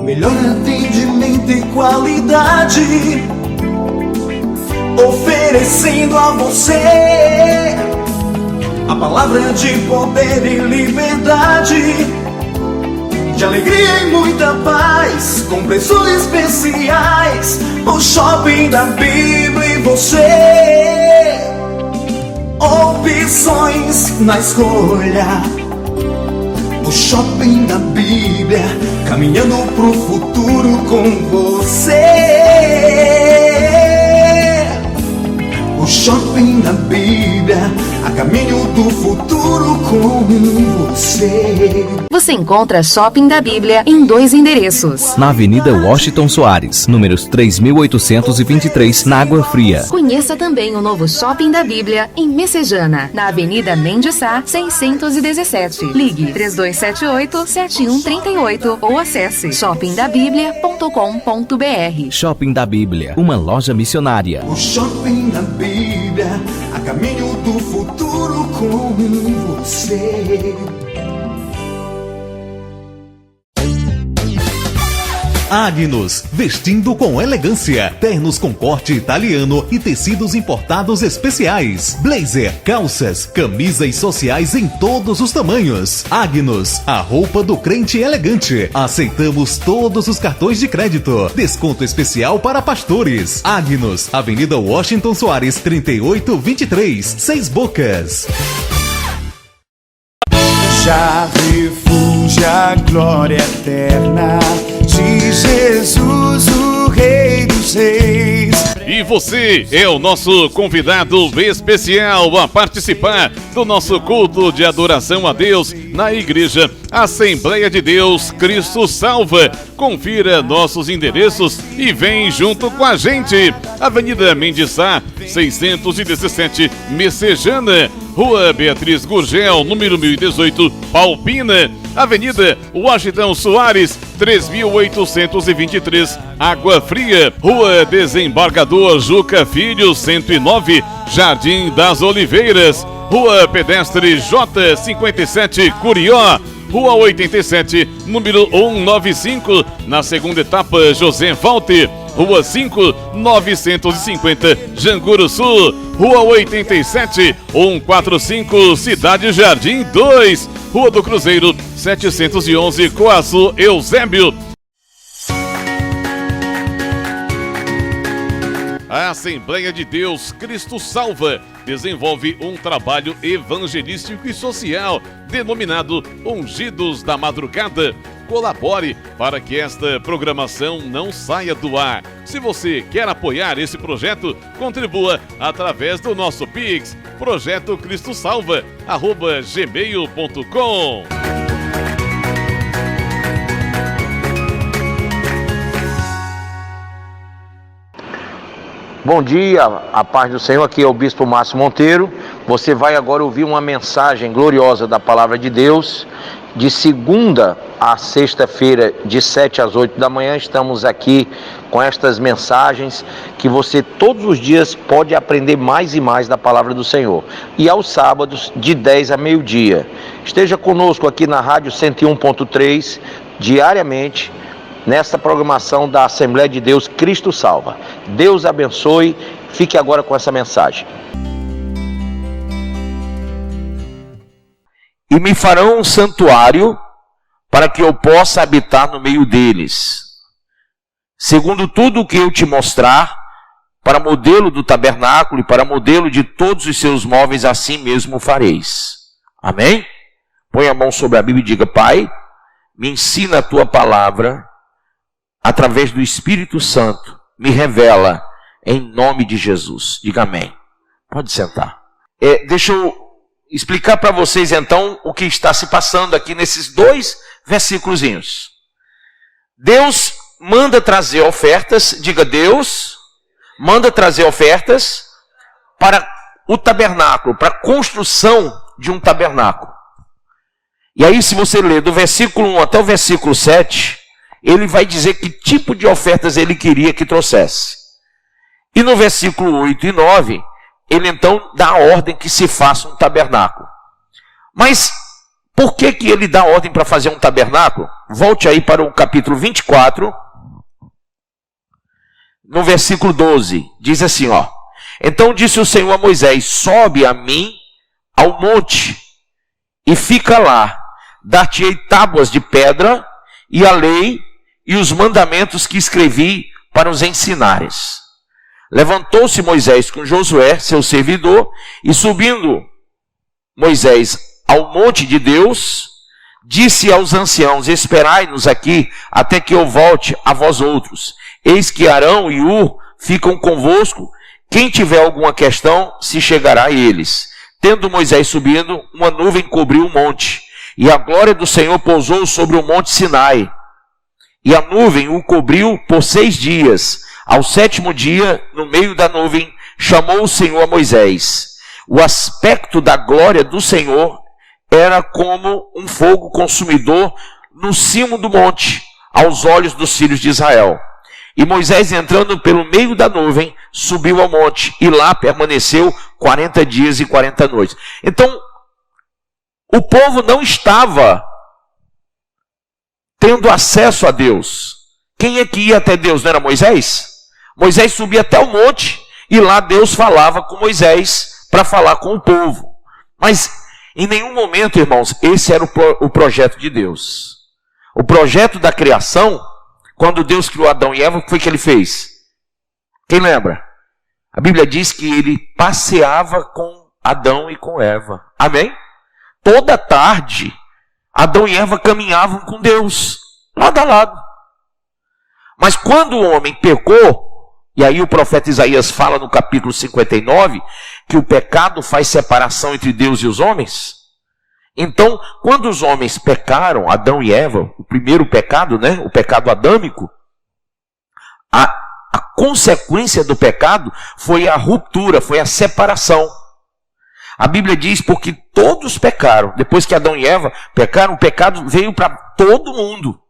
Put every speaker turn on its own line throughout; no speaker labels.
melhor atendimento e qualidade, oferecendo a você a palavra de poder e liberdade, de alegria e muita paz, com preços especiais. O Shopping da Bíblia e você, opções na escolha. O Shopping da Bíblia, caminhando pro futuro com você. O Shopping da Bíblia, a caminho do futuro com você.
Você encontra Shopping da Bíblia em 2 endereços.
Na Avenida Washington Soares, números 3.823, na Água Fria.
Conheça também o novo Shopping da Bíblia em Messejana, na Avenida Mendes Sá, 617. Ligue 3278-7138 ou acesse shoppingdabiblia.com.br.
Shopping da Bíblia, uma loja missionária.
O Shopping da Bíblia, a caminho do futuro com você.
Agnus, vestindo com elegância, ternos com corte italiano e tecidos importados especiais, blazer, calças, camisas sociais em todos os tamanhos. Agnus, a roupa do crente elegante. Aceitamos todos os cartões de crédito. Desconto especial para pastores. Agnus, Avenida Washington Soares, 3823, 6 Bocas.
Já refúgio a glória eterna de Jesus, o Rei dos Reis.
E você é o nosso convidado especial a participar do nosso culto de adoração a Deus na Igreja Assembleia de Deus Cristo Salva. Confira nossos endereços e vem junto com a gente. Avenida Mendes Sá, 617, Messejana. Rua Beatriz Gurgel, número 1018, Palpina. Avenida Washington Soares, 3823, Água Fria. Rua Desembargador Juca Filho, 109, Jardim das Oliveiras. Rua Pedestre J57, Curió. Rua 87, número 195, na segunda etapa, José Walter. Rua 5, 950, Janguru Sul. Rua 87, 145, Cidade Jardim 2. Rua do Cruzeiro, 711, Coaçu, Eusébio. A Assembleia de Deus Cristo Salva desenvolve um trabalho evangelístico e social denominado Ungidos da Madrugada. Colabore para que esta programação não saia do ar. Se você quer apoiar esse projeto, contribua através do nosso Pix, projetocristosalva@gmail.com.
Bom dia, a paz do Senhor, aqui é o Bispo Márcio Monteiro. Você vai agora ouvir uma mensagem gloriosa da Palavra de Deus. De segunda a sexta-feira, de 7 às 8 da manhã, estamos aqui com estas mensagens que você todos os dias pode aprender mais e mais da Palavra do Senhor. E aos sábados, de 10 a meio-dia. Esteja conosco aqui na Rádio 101.3, diariamente, nesta programação da Assembleia de Deus Cristo Salva. Deus abençoe. Fique agora com essa mensagem. E me farão um santuário para que eu possa habitar no meio deles, segundo tudo o que eu te mostrar, para modelo do tabernáculo e para modelo de todos os seus móveis, assim mesmo fareis. Amém? Põe a mão sobre a Bíblia e diga: Pai, me ensina a tua palavra, através do Espírito Santo, me revela, em nome de Jesus. Diga amém. Pode sentar. Deixa eu explicar para vocês então o que está se passando aqui nesses 2 versículozinhos. Deus manda trazer ofertas, diga: Deus manda trazer ofertas para o tabernáculo, para a construção de um tabernáculo. E aí, se você ler do versículo 1 até o versículo 7, ele vai dizer que tipo de ofertas ele queria que trouxesse. E no versículo 8 e 9, ele então dá a ordem que se faça um tabernáculo. Mas, Por que que ele dá ordem para fazer um tabernáculo? Volte aí para o capítulo 24, no versículo 12. Diz assim, ó. Então disse o Senhor a Moisés: sobe a mim ao monte e fica lá. Dar-te-ei tábuas de pedra e a lei e os mandamentos que escrevi para os ensinares. Levantou-se Moisés com Josué, seu servidor, e subindo Moisés ao monte de Deus, disse aos anciãos: esperai-nos aqui até que eu volte a vós outros. Eis que Arão e Hur ficam convosco. Quem tiver alguma questão, se chegará a eles. Tendo Moisés subido, uma nuvem cobriu o monte, e a glória do Senhor pousou sobre o monte Sinai. E a nuvem o cobriu por 6 dias. Ao 7º dia, no meio da nuvem, chamou o Senhor a Moisés. O aspecto da glória do Senhor era como um fogo consumidor no cimo do monte, aos olhos dos filhos de Israel. E Moisés, entrando pelo meio da nuvem, subiu ao monte, e lá permaneceu 40 dias e 40 noites. Então, o povo não estava tendo acesso a Deus. Quem é que ia até Deus? Não era Moisés? Moisés subia até o monte, e lá Deus falava com Moisés para falar com o povo. Mas em nenhum momento, irmãos, esse era o projeto de Deus. O projeto da criação, quando Deus criou Adão e Eva, o que foi que ele fez? Quem lembra? A Bíblia diz que ele passeava com Adão e com Eva. Amém? Toda tarde, Adão e Eva caminhavam com Deus, lado a lado. Mas quando o homem pecou, e aí o profeta Isaías fala no capítulo 59, que o pecado faz separação entre Deus e os homens. Então, quando os homens pecaram, Adão e Eva, o primeiro pecado, né, o pecado adâmico, a consequência do pecado foi a ruptura, foi a separação. A Bíblia diz, porque todos pecaram. Depois que Adão e Eva pecaram, o pecado veio para todo mundo.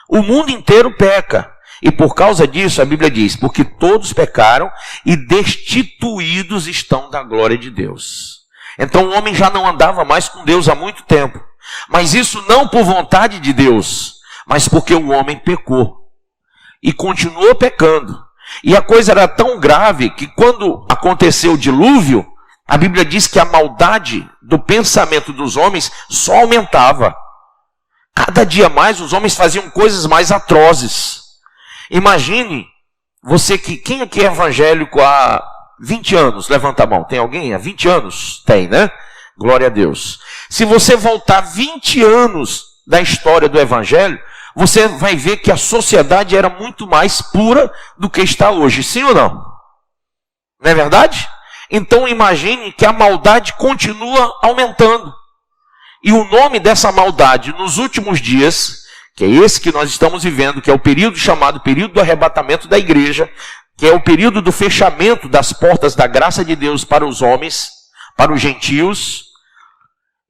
O mundo inteiro peca. E por causa disso, a Bíblia diz, porque todos pecaram e destituídos estão da glória de Deus. Então o homem já não andava mais com Deus há muito tempo. Mas isso não por vontade de Deus, mas porque o homem pecou. E continuou pecando. E a coisa era tão grave que quando aconteceu o dilúvio, a Bíblia diz que a maldade do pensamento dos homens só aumentava. Cada dia mais os homens faziam coisas mais atrozes. Imagine você quem aqui é evangélico há 20 anos? Levanta a mão. Tem alguém há 20 anos? Tem, né? Glória a Deus. Se você voltar 20 anos da história do evangelho, você vai ver que a sociedade era muito mais pura do que está hoje. Sim ou não? Não é verdade? Então imagine que a maldade continua aumentando. E o nome dessa maldade nos últimos dias, que é esse que nós estamos vivendo, que é o período chamado período do arrebatamento da igreja, que é o período do fechamento das portas da graça de Deus para os homens, para os gentios.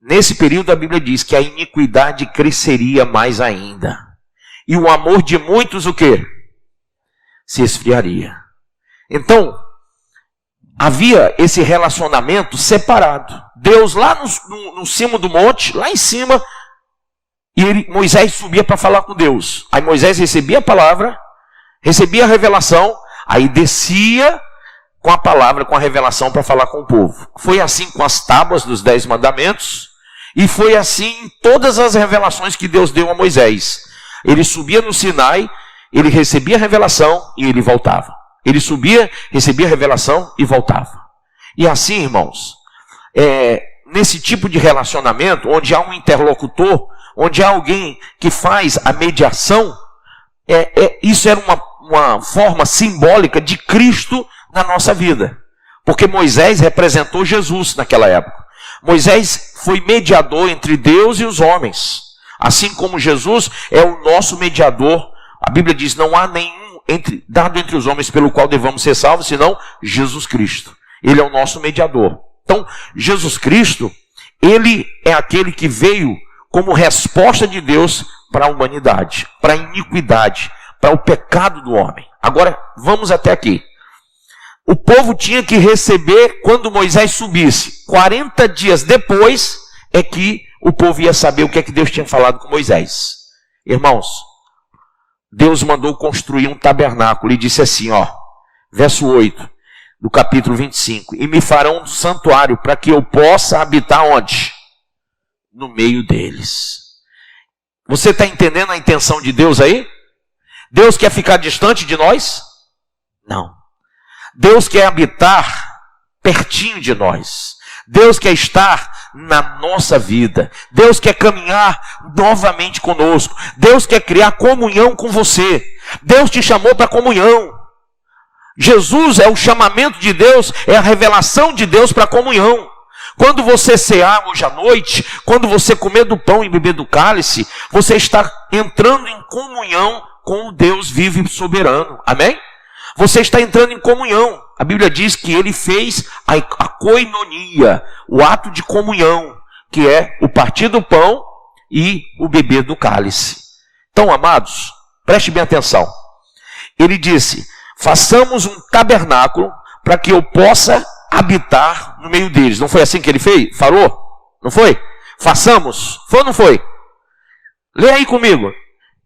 Nesse período a Bíblia diz que a iniquidade cresceria mais ainda. E o amor de muitos o quê? Se esfriaria. Então, havia esse relacionamento separado. Deus lá no cimo do monte, lá em cima, e Moisés subia para falar com Deus. Aí Moisés recebia a palavra, recebia a revelação, aí descia com a palavra, com a revelação para falar com o povo. Foi assim com as tábuas dos 10 mandamentos, e foi assim em todas as revelações que Deus deu a Moisés. Ele subia no Sinai, ele recebia a revelação e ele voltava. Ele subia, recebia a revelação e voltava. E assim, irmãos, nesse tipo de relacionamento, onde há um interlocutor, onde há alguém que faz a mediação, isso era uma forma simbólica de Cristo na nossa vida. Porque Moisés representou Jesus naquela época. Moisés foi mediador entre Deus e os homens. Assim como Jesus é o nosso mediador. A Bíblia diz, não há nenhum dado entre os homens pelo qual devamos ser salvos, senão Jesus Cristo. Ele é o nosso mediador. Então, Jesus Cristo, ele é aquele que veio como resposta de Deus para a humanidade, para a iniquidade, para o pecado do homem. Agora, vamos até aqui. O povo tinha que receber quando Moisés subisse. 40 dias depois é que o povo ia saber o que é que Deus tinha falado com Moisés. Irmãos, Deus mandou construir um tabernáculo e disse assim, ó, verso 8 do capítulo 25, e me farão um santuário para que eu possa habitar onde? No meio deles. Você está entendendo a intenção de Deus aí? Deus quer ficar distante de nós? Não. Deus quer habitar pertinho de nós. Deus quer estar na nossa vida. Deus quer caminhar novamente conosco. Deus quer criar comunhão com você. Deus te chamou para comunhão. Jesus é o chamamento de Deus, é a revelação de Deus para comunhão. Quando você cear hoje à noite, quando você comer do pão e beber do cálice, você está entrando em comunhão com o Deus vivo e soberano. Amém? Você está entrando em comunhão. A Bíblia diz que ele fez a koinonia, o ato de comunhão, que é o partir do pão e o beber do cálice. Então, amados, preste bem atenção. Ele disse, façamos um tabernáculo para que eu possa habitar no meio deles. Não foi assim que ele fez? Falou? Não foi? Façamos. Foi ou não foi? Lê aí comigo.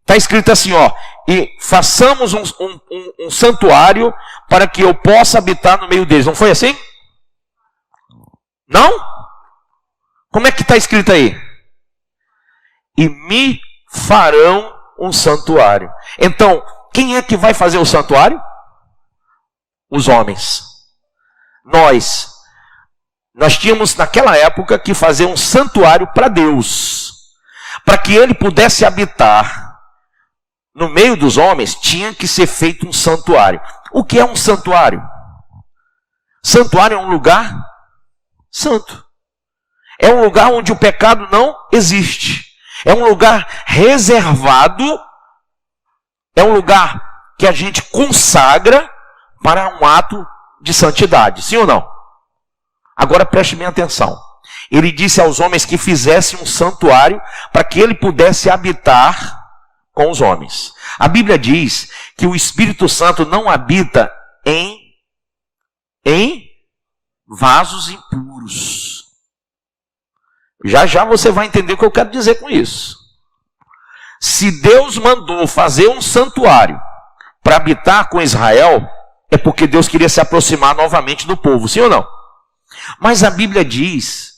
Está escrito assim, ó, e façamos um santuário para que eu possa habitar no meio deles. Não foi assim? Não? Como é que está escrito aí? E me farão um santuário. Então, quem é que vai fazer o santuário? Os homens. Nós tínhamos naquela época que fazer um santuário para Deus. Para que ele pudesse habitar no meio dos homens, tinha que ser feito um santuário. O que é um santuário? Santuário é um lugar santo. É um lugar onde o pecado não existe. É um lugar reservado. É um lugar que a gente consagra para um ato de santidade. Sim ou não? Agora preste bem atenção. Ele disse aos homens que fizessem um santuário para que ele pudesse habitar com os homens. A Bíblia diz que o Espírito Santo não habita em vasos impuros. Já já você vai entender o que eu quero dizer com isso. Se Deus mandou fazer um santuário para habitar com Israel, é porque Deus queria se aproximar novamente do povo, sim ou não? Mas a Bíblia diz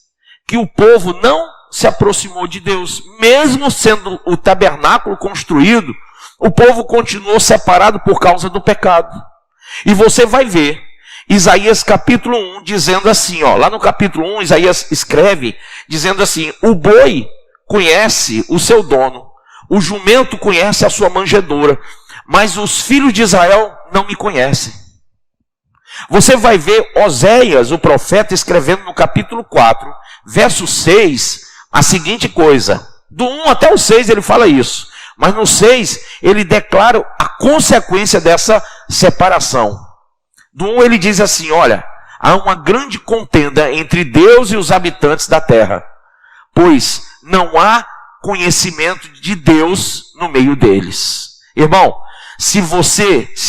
que o povo não se aproximou de Deus. Mesmo sendo o tabernáculo construído, o povo continuou separado por causa do pecado. E você vai ver Isaías capítulo 1 dizendo assim, ó, lá no capítulo 1 Isaías escreve dizendo assim, o boi conhece o seu dono, o jumento conhece a sua manjedoura, mas os filhos de Israel não me conhecem. Você vai ver Oséias, o profeta, escrevendo no capítulo 4, verso 6, a seguinte coisa. Do 1 até o 6 ele fala isso. Mas no 6 ele declara a consequência dessa separação. Do 1 ele diz assim, olha, há uma grande contenda entre Deus e os habitantes da terra, pois não há conhecimento de Deus no meio deles. Irmão, se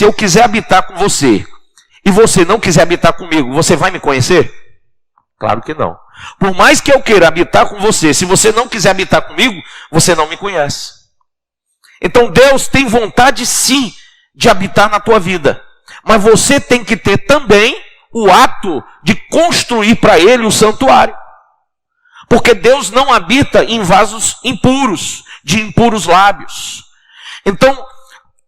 eu quiser habitar com você, e você não quiser habitar comigo, você vai me conhecer? Claro que não. Por mais que eu queira habitar com você, se você não quiser habitar comigo, você não me conhece. Então Deus tem vontade sim de habitar na tua vida. Mas você tem que ter também o ato de construir para ele o santuário. Porque Deus não habita em vasos impuros, de impuros lábios. Então,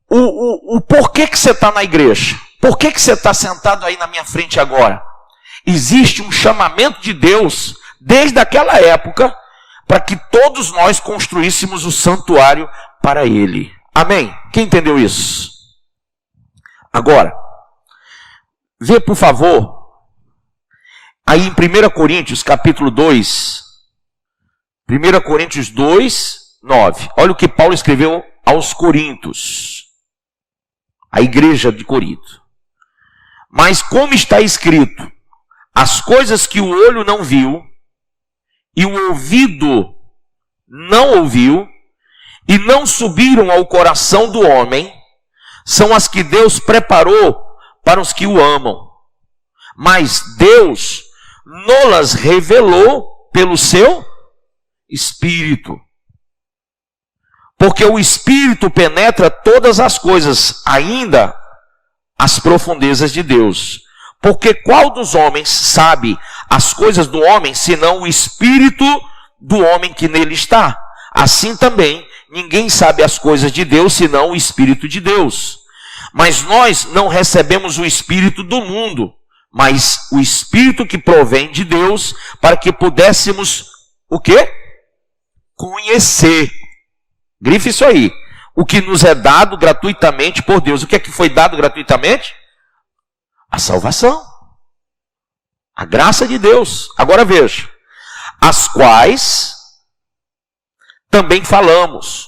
o porquê que você está na igreja? Por que você está sentado aí na minha frente agora? Existe um chamamento de Deus, desde aquela época, para que todos nós construíssemos o santuário para Ele. Amém? Quem entendeu isso? Agora, vê por favor, aí em 1 Coríntios capítulo 2, 1 Coríntios 2, 9. Olha o que Paulo escreveu aos Coríntios, a igreja de Corinto. Mas como está escrito, as coisas que o olho não viu, e o ouvido não ouviu, e não subiram ao coração do homem, são as que Deus preparou para os que o amam. Mas Deus nolas revelou pelo seu Espírito. Porque o Espírito penetra todas as coisas, ainda as profundezas de Deus. Porque qual dos homens sabe as coisas do homem, senão o Espírito do homem que nele está? Assim também, ninguém sabe as coisas de Deus, senão o Espírito de Deus. Mas nós não recebemos o Espírito do mundo, mas o Espírito que provém de Deus, para que pudéssemos, o quê? Conhecer. Grife isso aí. O que nos é dado gratuitamente por Deus. O que é que foi dado gratuitamente? A salvação. A graça de Deus. Agora veja. As quais também falamos,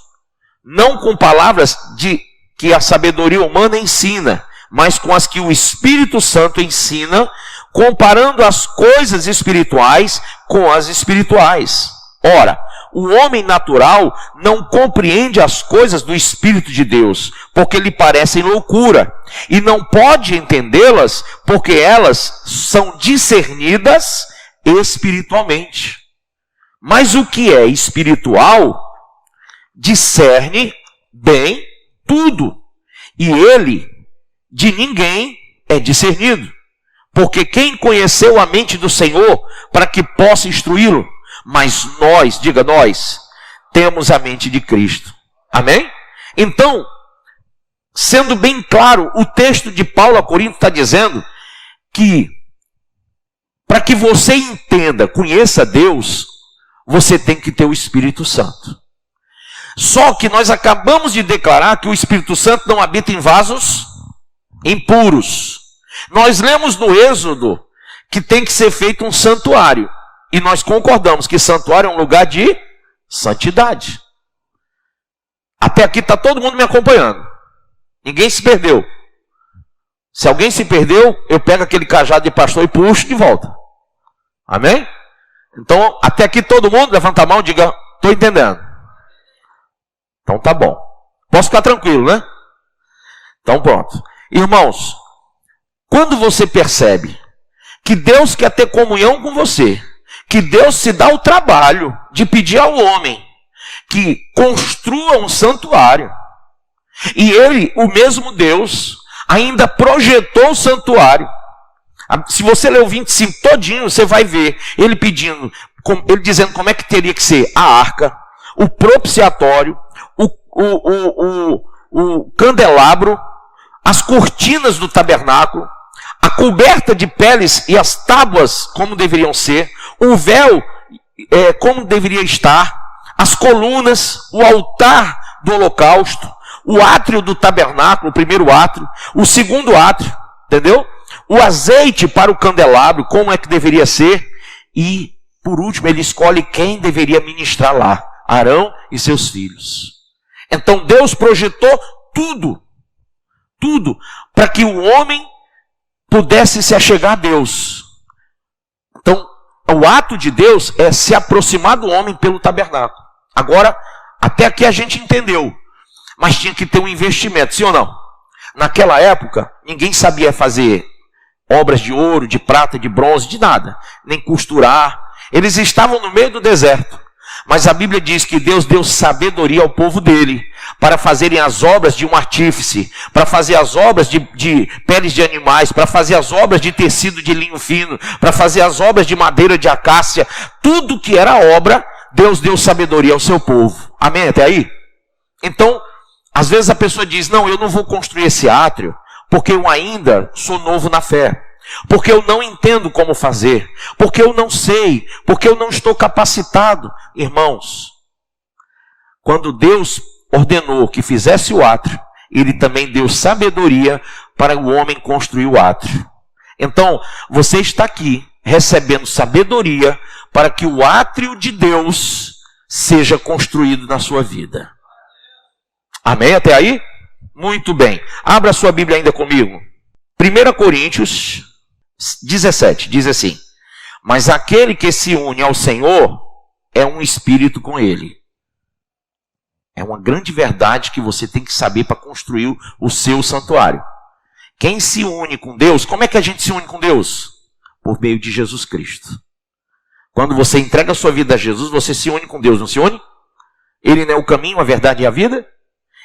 não com palavras de que a sabedoria humana ensina, mas com as que o Espírito Santo ensina, comparando as coisas espirituais com as espirituais. Ora, o homem natural não compreende as coisas do Espírito de Deus, porque lhe parecem loucura, e não pode entendê-las, porque elas são discernidas espiritualmente. Mas o que é espiritual discerne bem tudo, e ele de ninguém é discernido. Porque quem conheceu a mente do Senhor para que possa instruí-lo? Mas nós, diga nós, temos a mente de Cristo. Amém? Então, sendo bem claro, o texto de Paulo a Corinto está dizendo que para que você entenda, conheça Deus, você tem que ter o Espírito Santo. Só que nós acabamos de declarar que o Espírito Santo não habita em vasos impuros. Nós lemos no Êxodo que tem que ser feito um santuário. E nós concordamos que santuário é um lugar de santidade. Até aqui está todo mundo me acompanhando. Ninguém se perdeu. Se alguém se perdeu, eu pego aquele cajado de pastor e puxo de volta. Amém? Então, até aqui todo mundo, levanta a mão e diga, estou entendendo. Então tá bom. Posso ficar tranquilo, né? Então pronto. Irmãos, quando você percebe que Deus quer ter comunhão com você, que Deus se dá o trabalho de pedir ao homem que construa um santuário, e ele, o mesmo Deus, ainda projetou o santuário. Se você ler o 25 todinho, você vai ver ele pedindo, ele dizendo como é que teria que ser a arca, o propiciatório, o candelabro, as cortinas do tabernáculo, a coberta de peles e as tábuas como deveriam ser, o véu como deveria estar, as colunas, o altar do holocausto, o átrio do tabernáculo, o primeiro átrio, o segundo átrio, entendeu? O azeite para o candelabro, como é que deveria ser, e por último ele escolhe quem deveria ministrar lá, Arão e seus filhos. Então Deus projetou tudo, para que o homem pudesse se achegar a Deus. Então, o ato de Deus é se aproximar do homem pelo tabernáculo. Agora, até aqui a gente entendeu, mas tinha que ter um investimento, sim ou não? Naquela época, ninguém sabia fazer obras de ouro, de prata, de bronze, de nada, nem costurar. Eles estavam no meio do deserto. Mas a Bíblia diz que Deus deu sabedoria ao povo dele para fazerem as obras de um artífice, para fazer as obras de peles de animais, para fazer as obras de tecido de linho fino, para fazer as obras de madeira de acácia. Tudo que era obra, Deus deu sabedoria ao seu povo. Amém? Até aí? Então, às vezes a pessoa diz, não, eu não vou construir esse átrio, porque eu ainda sou novo na fé. Porque eu não entendo como fazer, porque eu não sei, porque eu não estou capacitado. Irmãos, quando Deus ordenou que fizesse o átrio, ele também deu sabedoria para o homem construir o átrio. Então, você está aqui recebendo sabedoria para que o átrio de Deus seja construído na sua vida. Amém? Até aí? Muito bem. Abra sua Bíblia ainda comigo. 1 Coríntios 17, diz assim, mas aquele que se une ao Senhor é um espírito com ele. É uma grande verdade que você tem que saber para construir o seu santuário. Quem se une com Deus, como é que a gente se une com Deus? Por meio de Jesus Cristo. Quando você entrega a sua vida a Jesus, você se une com Deus, não se une? Ele não é o caminho, a verdade e a vida?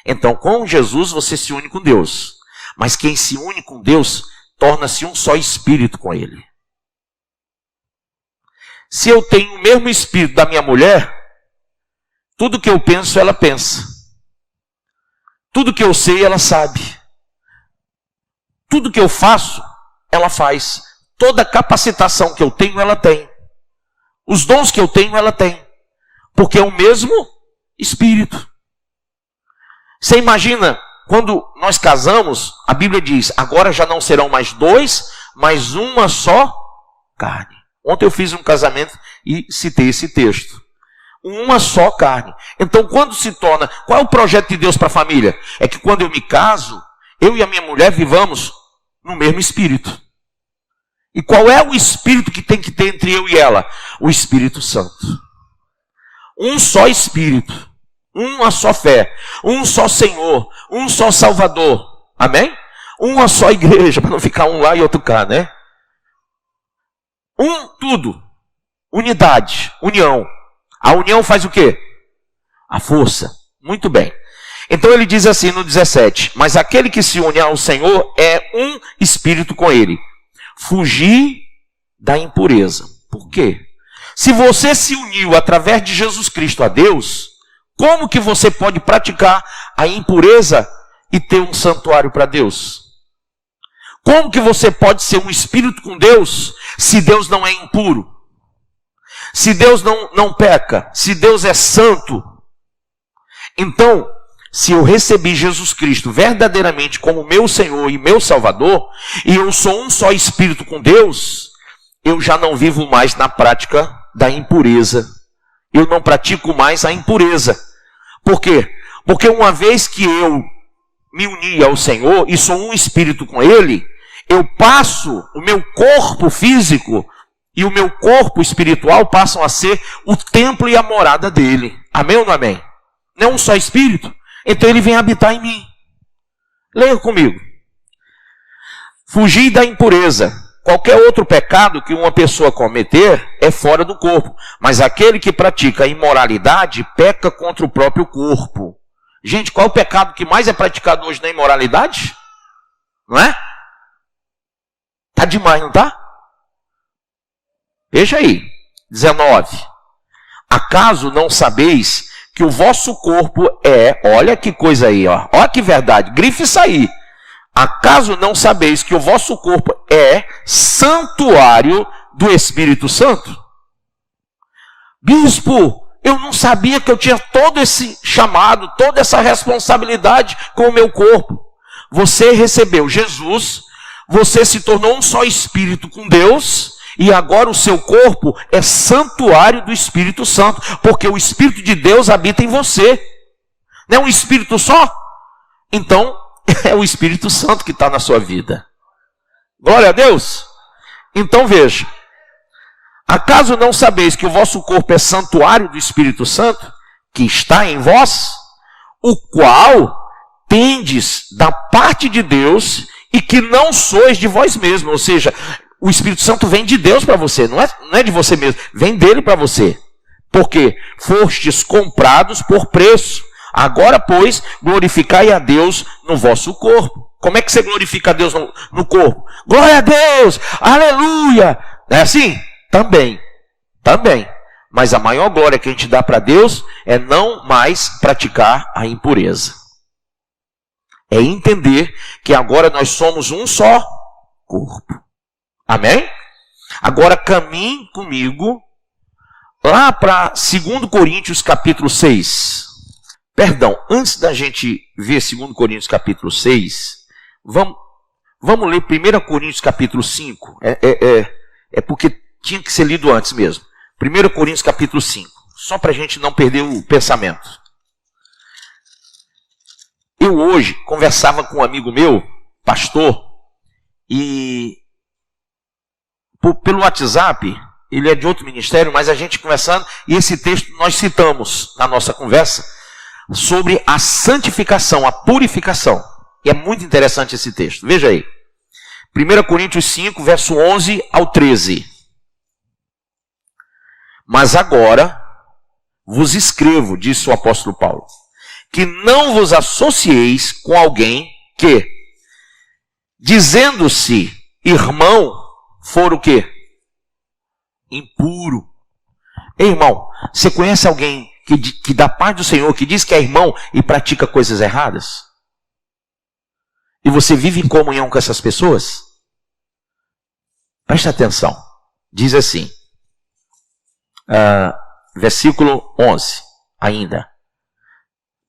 Então, com Jesus, você se une com Deus. Mas quem se une com Deus, torna-se um só espírito com Ele. Se eu tenho o mesmo espírito da minha mulher, tudo que eu penso, ela pensa. Tudo que eu sei, ela sabe. Tudo que eu faço, ela faz. Toda capacitação que eu tenho, ela tem. Os dons que eu tenho, ela tem. Porque é o mesmo espírito. Você imagina, quando nós casamos, a Bíblia diz, agora já não serão mais dois, mas uma só carne. Ontem eu fiz um casamento e citei esse texto. Uma só carne. Então, quando se torna... Qual é o projeto de Deus para a família? É que quando eu me caso, eu e a minha mulher vivamos no mesmo espírito. E qual é o espírito que tem que ter entre eu e ela? O Espírito Santo. Um só espírito. Uma só fé. Um só Senhor. Um só Salvador. Amém? Uma só igreja, para não ficar um lá e outro cá, né? Tudo. Unidade. União. A união faz o quê? A força. Muito bem. Então ele diz assim no 17. Mas aquele que se une ao Senhor é um espírito com ele. Fugir da impureza. Por quê? Se você se uniu através de Jesus Cristo a Deus, como que você pode praticar a impureza e ter um santuário para Deus? Como que você pode ser um espírito com Deus se Deus não é impuro? Se Deus não peca? Se Deus é santo? Então, se eu recebi Jesus Cristo verdadeiramente como meu Senhor e meu Salvador, e eu sou um só espírito com Deus, eu já não vivo mais na prática da impureza. Eu não pratico mais a impureza. Por quê? Porque uma vez que eu me uni ao Senhor e sou um espírito com Ele, eu passo, o meu corpo físico e o meu corpo espiritual passam a ser o templo e a morada dele. Amém ou não amém? Não é um só espírito? Então ele vem habitar em mim. Leia comigo. Fugir da impureza. Qualquer outro pecado que uma pessoa cometer é fora do corpo. Mas aquele que pratica a imoralidade peca contra o próprio corpo. Gente, qual é o pecado que mais é praticado hoje na imoralidade? Não é? Tá demais, não tá? Veja aí. 19. Acaso não sabeis que o vosso corpo é... Olha que coisa aí, ó. Olha que verdade. Grife isso aí. Acaso não sabeis que o vosso corpo é santuário do Espírito Santo? Bispo, eu não sabia que eu tinha todo esse chamado, toda essa responsabilidade com o meu corpo. Você recebeu Jesus, você se tornou um só espírito com Deus, e agora o seu corpo é santuário do Espírito Santo, porque o Espírito de Deus habita em você. Não é um espírito só? Então, é o Espírito Santo que está na sua vida. Glória a Deus. Então veja. Acaso não sabeis que o vosso corpo é santuário do Espírito Santo, que está em vós, o qual tendes da parte de Deus, e que não sois de vós mesmos? Ou seja, o Espírito Santo vem de Deus para você, não é de você mesmo, vem dele para você. Porque fostes comprados por preço. Agora, pois, glorificai a Deus no vosso corpo. Como é que você glorifica a Deus no corpo? Glória a Deus! Aleluia! É assim? Também. Mas a maior glória que a gente dá para Deus é não mais praticar a impureza. É entender que agora nós somos um só corpo. Amém? Agora caminhe comigo lá para 2 Coríntios capítulo 6. Perdão, antes da gente ver 2 Coríntios capítulo 6, vamos ler 1 Coríntios capítulo 5. É porque tinha que ser lido antes mesmo. 1 Coríntios capítulo 5. Só para a gente não perder o pensamento. Eu hoje conversava com um amigo meu, pastor, e pelo WhatsApp, ele é de outro ministério, mas a gente conversando, e esse texto nós citamos na nossa conversa, sobre a santificação, a purificação. E é muito interessante esse texto. Veja aí. 1 Coríntios 5, verso 11 ao 13. Mas agora vos escrevo, disse o apóstolo Paulo, que não vos associeis com alguém que, dizendo-se irmão, for o quê? Impuro. Ei, irmão, você conhece alguém que da paz do Senhor, que diz que é irmão e pratica coisas erradas? E você vive em comunhão com essas pessoas? Preste atenção. Diz assim, versículo 11, ainda.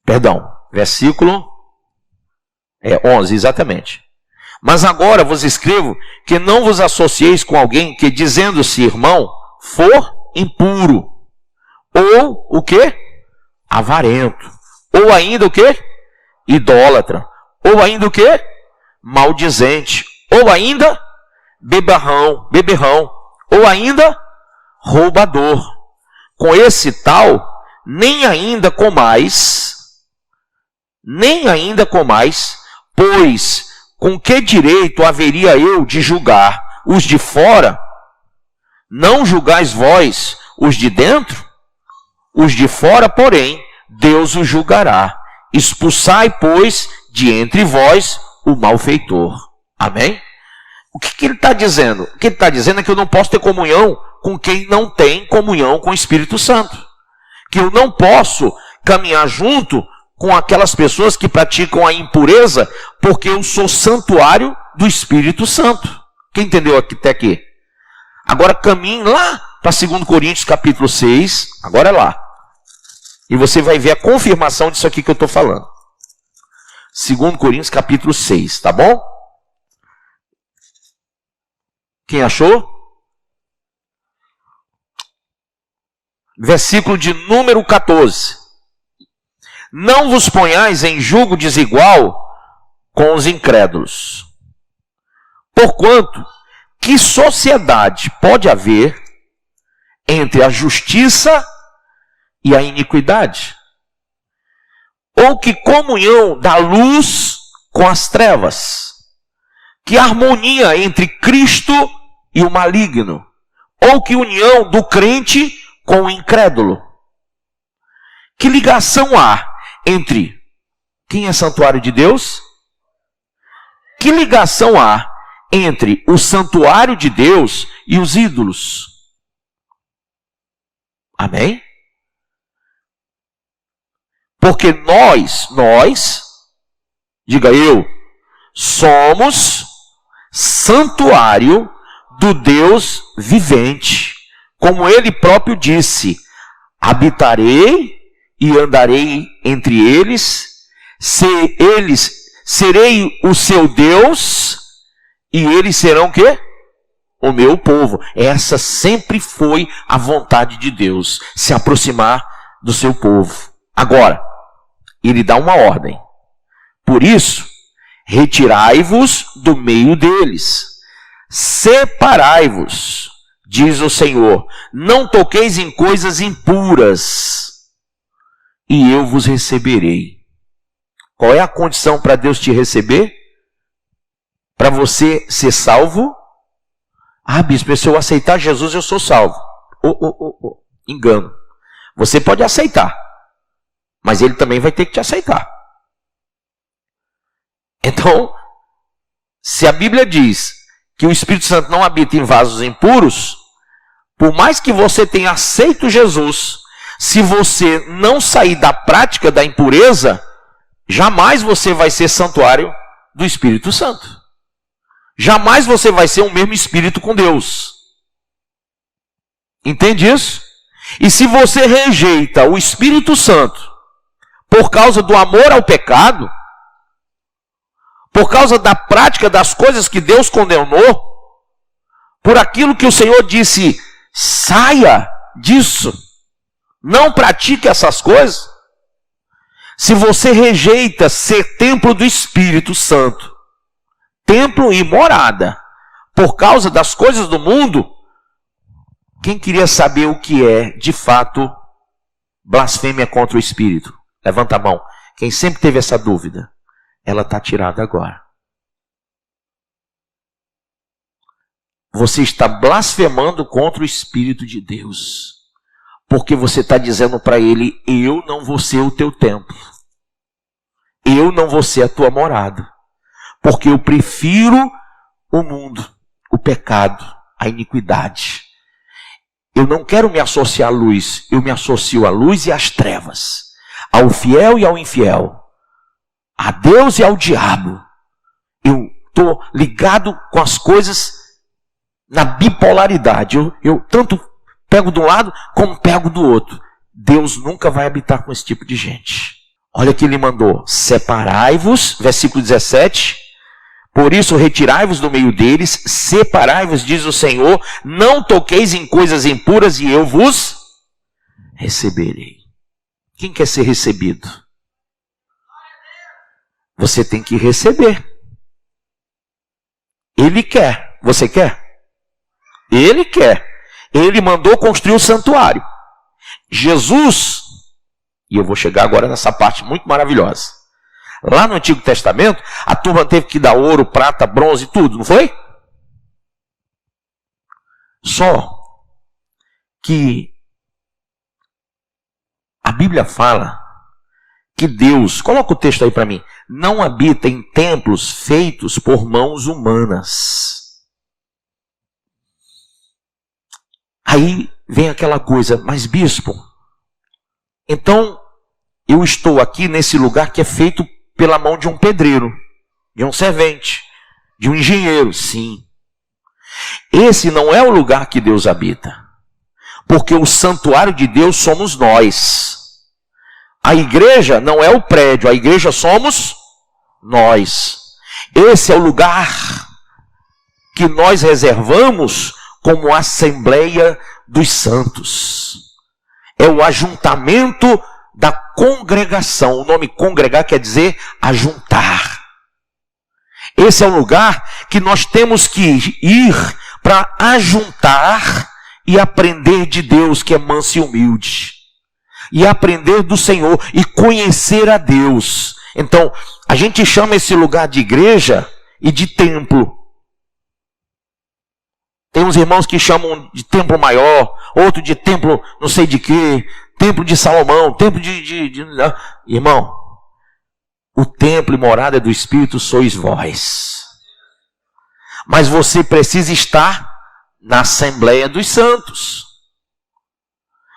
Perdão, versículo 11, exatamente. Mas agora vos escrevo que não vos associeis com alguém que, dizendo-se irmão, for impuro, ou o quê? Avarento, ou ainda o quê? Idólatra, ou ainda o quê? Maldizente, ou ainda beberrão, ou ainda roubador. Com esse tal, nem ainda comais, pois com que direito haveria eu de julgar os de fora? Não julgais vós os de dentro? Os de fora, porém, Deus os julgará. Expulsai, pois, de entre vós o malfeitor. Amém? O que ele está dizendo? O que ele está dizendo é que eu não posso ter comunhão com quem não tem comunhão com o Espírito Santo. Que eu não posso caminhar junto com aquelas pessoas que praticam a impureza, porque eu sou santuário do Espírito Santo. Quem entendeu até aqui? Agora caminhe lá para 2 Coríntios capítulo 6, agora é lá. E você vai ver a confirmação disso aqui que eu estou falando. 2 Coríntios capítulo 6, tá bom? Quem achou? Versículo de número 14. Não vos ponhais em julgo desigual com os incrédulos. Porquanto, que sociedade pode haver entre a justiça e a iniquidade? Ou que comunhão da luz com as trevas? Que harmonia entre Cristo e o maligno? Ou que união do crente com o incrédulo? Que ligação há entre quem é santuário de Deus? Que ligação há entre o santuário de Deus e os ídolos? Amém? Porque nós, diga eu, somos santuário do Deus vivente. Como ele próprio disse, habitarei e andarei entre eles, serei o seu Deus, e eles serão o quê? O meu povo. Essa sempre foi a vontade de Deus, se aproximar do seu povo. Agora, ele dá uma ordem. Por isso, retirai-vos do meio deles, separai-vos, diz o Senhor, não toqueis em coisas impuras, e eu vos receberei. Qual é a condição para Deus te receber? Para você ser salvo? Ah, bispo, se eu aceitar Jesus, eu sou salvo. Engano. Você pode aceitar, mas ele também vai ter que te aceitar. Então, se a Bíblia diz que o Espírito Santo não habita em vasos impuros, por mais que você tenha aceito Jesus, se você não sair da prática da impureza, jamais você vai ser santuário do Espírito Santo. Jamais você vai ser o mesmo Espírito com Deus. Entende isso? E se você rejeita o Espírito Santo por causa do amor ao pecado, por causa da prática das coisas que Deus condenou, por aquilo que o Senhor disse, saia disso, não pratique essas coisas. Se você rejeita ser templo do Espírito Santo, templo e morada, por causa das coisas do mundo, quem queria saber o que é, de fato, blasfêmia contra o Espírito? Levanta a mão. Quem sempre teve essa dúvida, ela está tirada agora. Você está blasfemando contra o Espírito de Deus. Porque você está dizendo para ele: eu não vou ser o teu templo. Eu não vou ser a tua morada. Porque eu prefiro o mundo, o pecado, a iniquidade. Eu não quero me associar à luz, eu me associo à luz e às trevas, ao fiel e ao infiel, a Deus e ao diabo. Eu estou ligado com as coisas na bipolaridade. Eu tanto pego de um lado como pego do outro. Deus nunca vai habitar com esse tipo de gente. Olha que ele mandou: separai-vos, versículo 17. Por isso retirai-vos do meio deles, separai-vos, diz o Senhor, não toqueis em coisas impuras e eu vos receberei. Quem quer ser recebido? Você tem que receber. Ele quer. Você quer? Ele quer. Ele mandou construir o santuário. Jesus, e eu vou chegar agora nessa parte muito maravilhosa. Lá no Antigo Testamento, a turma teve que dar ouro, prata, bronze, tudo, não foi? Só que a Bíblia fala que Deus, coloca o texto aí para mim, não habita em templos feitos por mãos humanas. Aí vem aquela coisa: mas bispo, então eu estou aqui nesse lugar que é feito pela mão de um pedreiro, de um servente, de um engenheiro. Sim. Esse não é o lugar que Deus habita. Porque o santuário de Deus somos nós. A igreja não é o prédio, a igreja somos nós. Esse é o lugar que nós reservamos como Assembleia dos Santos. É o ajuntamento da congregação. O nome congregar quer dizer ajuntar. Esse é o lugar que nós temos que ir para ajuntar e aprender de Deus, que é manso e humilde, e aprender do Senhor e conhecer a Deus. Então, a gente chama esse lugar de igreja e de templo. Tem uns irmãos que chamam de templo maior, outro de templo não sei de quê, templo de Salomão, templo Irmão, o templo e morada do Espírito sois vós. Mas você precisa estar na Assembleia dos Santos.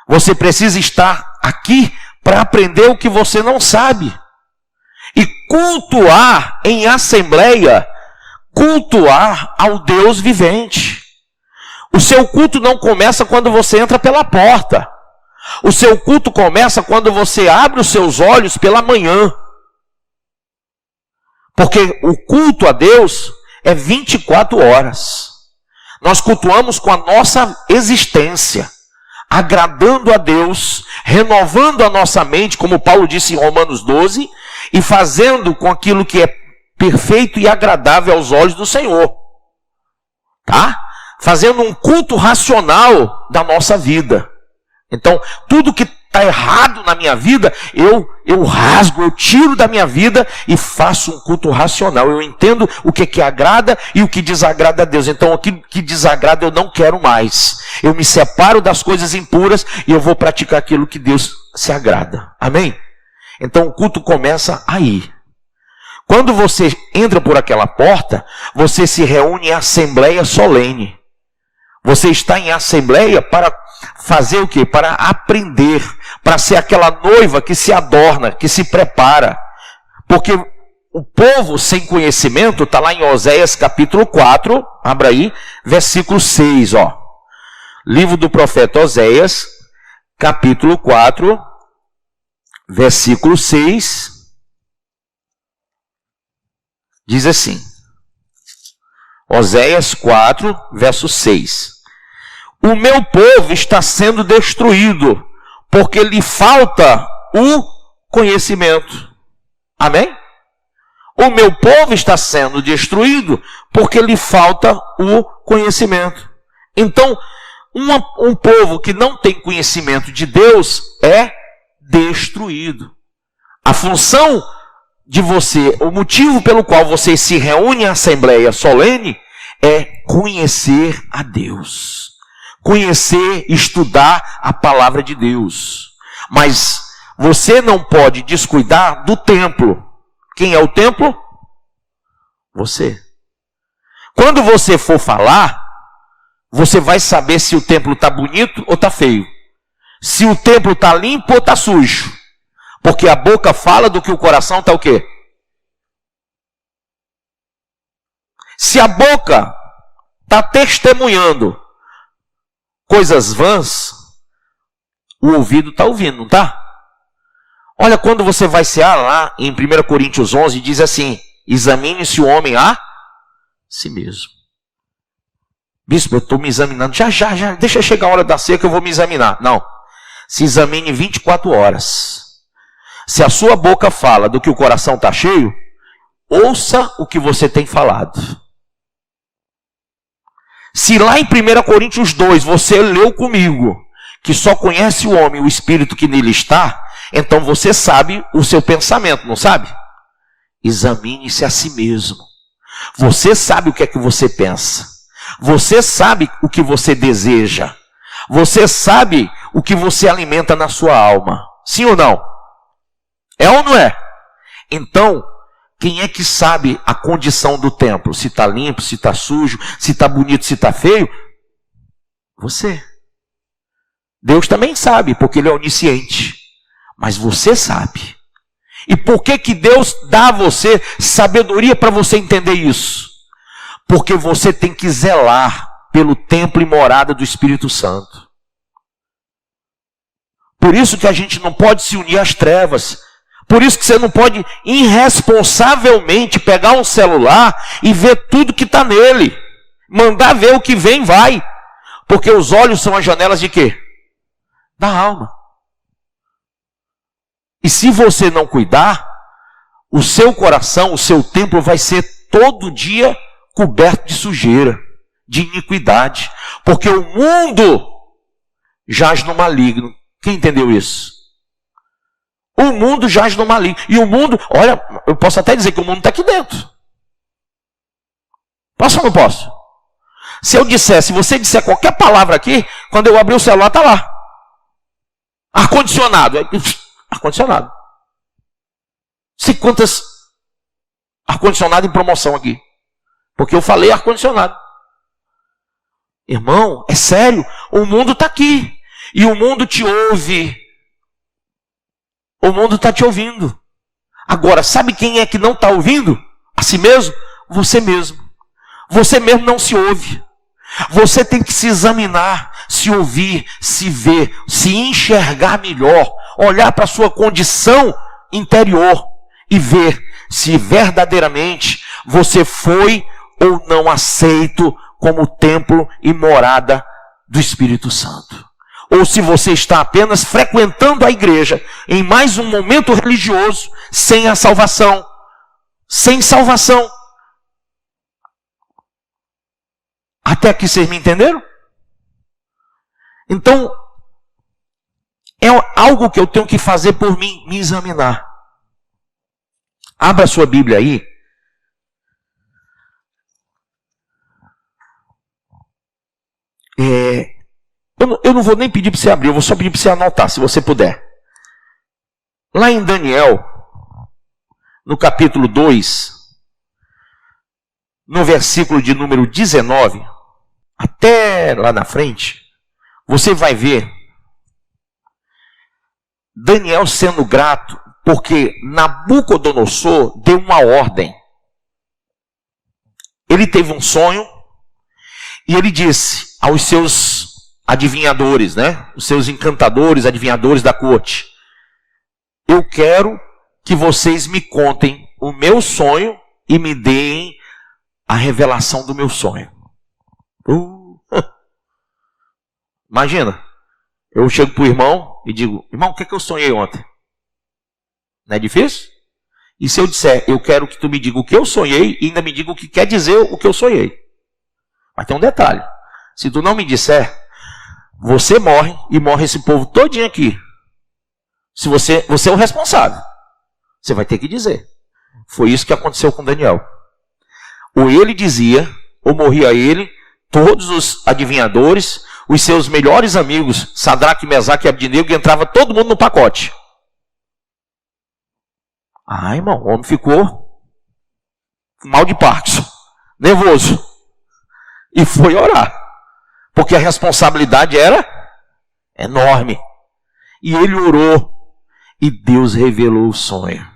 Você precisa estar aqui para aprender o que você não sabe. E cultuar em assembleia, cultuar ao Deus vivente. O seu culto não começa quando você entra pela porta. O seu culto começa quando você abre os seus olhos pela manhã. Porque o culto a Deus é 24 horas. Nós cultuamos com a nossa existência, agradando a Deus, renovando a nossa mente, como Paulo disse em Romanos 12, e fazendo com aquilo que é perfeito e agradável aos olhos do Senhor. Tá? Fazendo um culto racional da nossa vida. Então, tudo que está errado na minha vida, eu rasgo, eu tiro da minha vida e faço um culto racional. Eu entendo o que agrada e o que desagrada a Deus. Então, o que desagrada eu não quero mais. Eu me separo das coisas impuras e eu vou praticar aquilo que Deus se agrada. Amém? Então, o culto começa aí. Quando você entra por aquela porta, você se reúne em assembleia solene. Você está em assembleia para fazer o quê? Para aprender, para ser aquela noiva que se adorna, que se prepara. Porque o povo sem conhecimento, está lá em Oséias capítulo 4, abra aí, versículo 6, ó. Livro do profeta Oséias, capítulo 4, versículo 6, diz assim, Oséias 4, verso 6. O meu povo está sendo destruído, porque lhe falta o conhecimento. Amém? O meu povo está sendo destruído, porque lhe falta o conhecimento. Então, um povo que não tem conhecimento de Deus é destruído. A função de você, o motivo pelo qual você se reúne em assembleia solene é conhecer a Deus. conhecer, estudar a palavra de Deus. Mas você não pode descuidar do templo. Quem é o templo? Você. Quando você for falar, você vai saber se o templo está bonito ou está feio. Se o templo está limpo ou está sujo. Porque a boca fala do que o coração está o quê? Se a boca está testemunhando coisas vãs, o ouvido está ouvindo, não está? Olha, quando você vai cear lá em 1 Coríntios 11, diz assim: examine-se o homem a si mesmo. Bispo, eu estou me examinando. Já, deixa chegar a hora da ceia que eu vou me examinar. Não. Se examine 24 horas. Se a sua boca fala do que o coração está cheio, ouça o que você tem falado. Se lá em 1 Coríntios 2 você leu comigo que só conhece o homem o espírito que nele está, então você sabe o seu pensamento, não sabe? Examine-se a si mesmo. Você sabe o que é que você pensa. Você sabe o que você deseja. Você sabe o que você alimenta na sua alma. Sim ou não? É ou não é? Então, quem é que sabe a condição do templo? Se está limpo, se está sujo, se está bonito, se está feio? Você. Deus também sabe, porque Ele é onisciente. Mas você sabe. E por que Deus dá a você sabedoria para você entender isso? Porque você tem que zelar pelo templo e morada do Espírito Santo. Por isso que a gente não pode se unir às trevas. Por isso que você não pode irresponsavelmente pegar um celular e ver tudo que está nele. Mandar ver o que vem, vai. Porque os olhos são as janelas de quê? Da alma. E se você não cuidar, o seu coração, o seu templo vai ser todo dia coberto de sujeira, de iniquidade. Porque o mundo jaz no maligno. Quem entendeu isso? O mundo jaz no maligno. E o mundo, olha, eu posso até dizer que o mundo está aqui dentro. Posso ou não posso? Se você disser qualquer palavra aqui, quando eu abrir o celular, está lá. Ar-condicionado. Ar-condicionado. Sei quantas ar-condicionado em promoção aqui. Porque eu falei ar-condicionado. Irmão, é sério. O mundo está aqui. E o mundo te ouve. O mundo está te ouvindo. Agora, sabe quem é que não está ouvindo? A si mesmo? Você mesmo. Você mesmo não se ouve. Você tem que se examinar, se ouvir, se ver, se enxergar melhor, olhar para a sua condição interior e ver se verdadeiramente você foi ou não aceito como templo e morada do Espírito Santo. Ou se você está apenas frequentando a igreja em mais um momento religioso sem a salvação. Sem salvação. Até aqui vocês me entenderam? Então, é algo que eu tenho que fazer por mim, me examinar. Abra a sua Bíblia aí. Eu não vou nem pedir para você abrir, eu vou só pedir para você anotar, se você puder. Lá em Daniel, no capítulo 2, no versículo de número 19, até lá na frente, você vai ver Daniel sendo grato, porque Nabucodonosor deu uma ordem. Ele teve um sonho, e ele disse aos seus adivinhadores, né? Os seus encantadores, adivinhadores da corte: eu quero que vocês me contem o meu sonho e me deem a revelação do meu sonho. Imagina, eu chego para o irmão e digo: irmão, o que é que eu sonhei ontem? Não é difícil? E se eu disser: eu quero que tu me diga o que eu sonhei e ainda me diga o que quer dizer o que eu sonhei? Mas tem um detalhe: se tu não me disser, você morre e morre esse povo todinho aqui. Se você é o responsável, você vai ter que dizer. Foi isso que aconteceu com Daniel. Ou ele dizia, ou morria ele, todos os adivinhadores, os seus melhores amigos, Sadraque, Mesaque e Abdinego, e entrava todo mundo no pacote. Ah, irmão, o homem ficou mal de Parkinson, nervoso, e foi orar, porque a responsabilidade era enorme. E ele orou, e Deus revelou o sonho.